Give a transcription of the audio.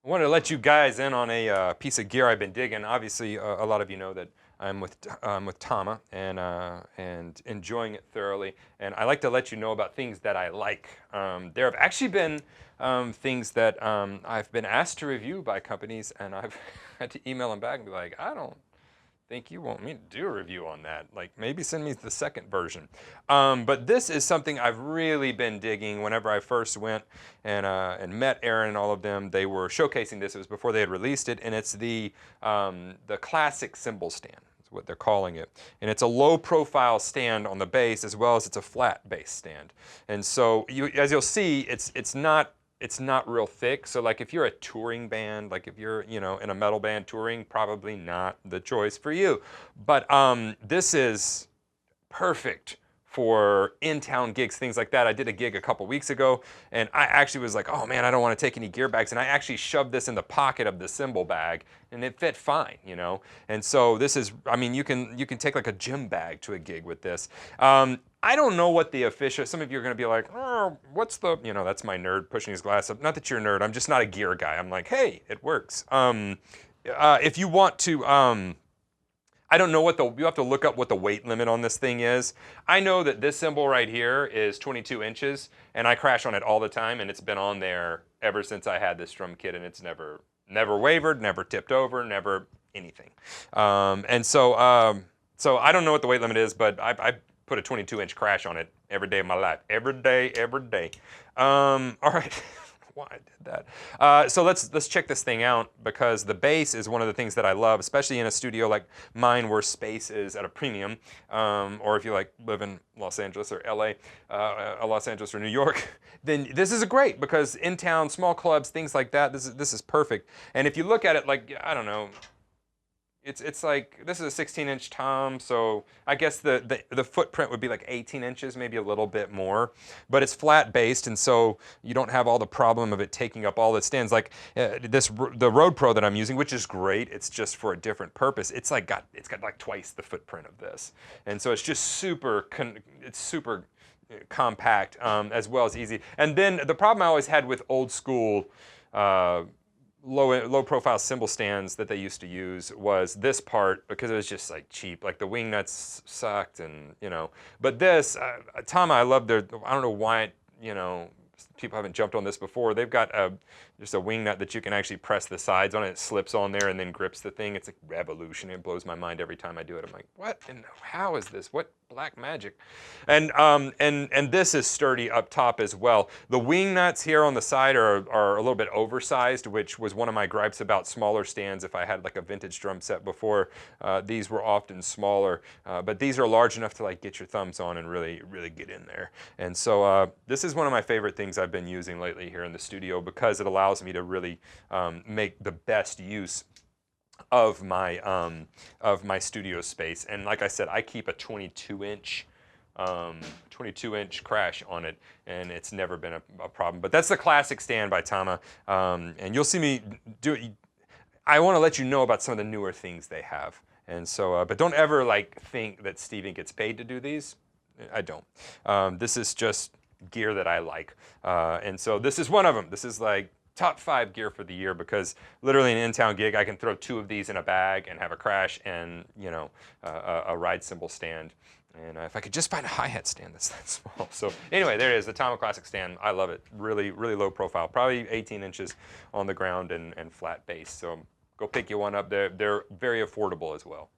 I wanted to let you guys in on a piece of gear I've been digging. Obviously, a lot of you know that I'm with Tama and enjoying it thoroughly. And I like to let you know about things that I like. There have actually been things that I've been asked to review by companies, and I've had to email them back and be like, I don't think you want me to do a review on that. Like, maybe send me the second version. But this is something I've really been digging. Whenever I first went and met Aaron and all of them, they were showcasing this. It was before they had released it, and it's the Classic Cymbal Stand. That's what they're calling it. And it's a low-profile stand on the bass, as well as it's a flat bass stand. And so, as you'll see, it's not real thick. So like if you're a touring band, like if you're, you know, in a metal band touring, probably not the choice for you. But this is perfect for in-town gigs, things like that. I did a gig a couple weeks ago, and I actually was like, oh man, I don't want to take any gear bags. And I actually shoved this in the pocket of the cymbal bag, and it fit fine, you know? And so this is, I mean, you can take like a gym bag to a gig with this. I don't know what the official, some of you are going to be like, oh, what's the, you know, that's my nerd pushing his glass up. Not that you're a nerd, I'm just not a gear guy. I'm like, hey, it works. If you want to, I don't know what you have to look up what the weight limit on this thing is. I know that this cymbal right here is 22 inches, and I crash on it all the time, and it's been on there ever since I had this drum kit, and it's never wavered, never tipped over, never anything. So I don't know what the weight limit is, but I put a 22-inch crash on it every day of my life. Every day. All right. Why I did that. So let's check this thing out, because the bass is one of the things that I love, especially in a studio like mine where space is at a premium, or if you like live in Los Angeles or LA, Los Angeles or New York, then this is great, because in town, small clubs, things like that, this is perfect. And if you look at it like, I don't know, it's like, this is a 16-inch tom, so I guess the footprint would be like 18 inches, maybe a little bit more. But it's flat based, and so you don't have all the problem of it taking up all the stands. Like the Road Pro that I'm using, which is great, it's just for a different purpose. It's got like twice the footprint of this, and so it's just super compact, as well as easy. And then the problem I always had with old school low profile cymbal stands that they used to use was this part, because it was just like cheap. Like the wing nuts sucked, and you know. But this Tama, I love their, I don't know why, you know, people haven't jumped on this before. They've got just a wing nut that you can actually press the sides on. It slips on there and then grips the thing. It's a revolution. It blows my mind every time I do it. I'm like, what? And how is this? What black magic? And this is sturdy up top as well. The wing nuts here on the side are a little bit oversized, which was one of my gripes about smaller stands. If I had like a vintage drum set before, these were often smaller, but these are large enough to like get your thumbs on and really get in there. And so this is one of my favorite things I've been using lately here in the studio, because it allows me to really make the best use of my studio space. And like I said, I keep a 22-inch crash on it, and it's never been a problem. But that's the Classic Stand by Tama, and you'll see me do it. I want to let you know about some of the newer things they have. And so, but don't ever like think that Steven gets paid to do these. I don't. This is just gear that I like, and so this is one of them. This is like top 5 gear for the year, because literally an in-town gig, I can throw 2 of these in a bag and have a crash and, you know, a ride cymbal stand. And if I could just find a hi-hat stand that's that small. So anyway, there it is, the Tama Classic Stand. I love it. Really low profile, probably 18 inches on the ground and flat bass. So go pick you one up. They're very affordable as well.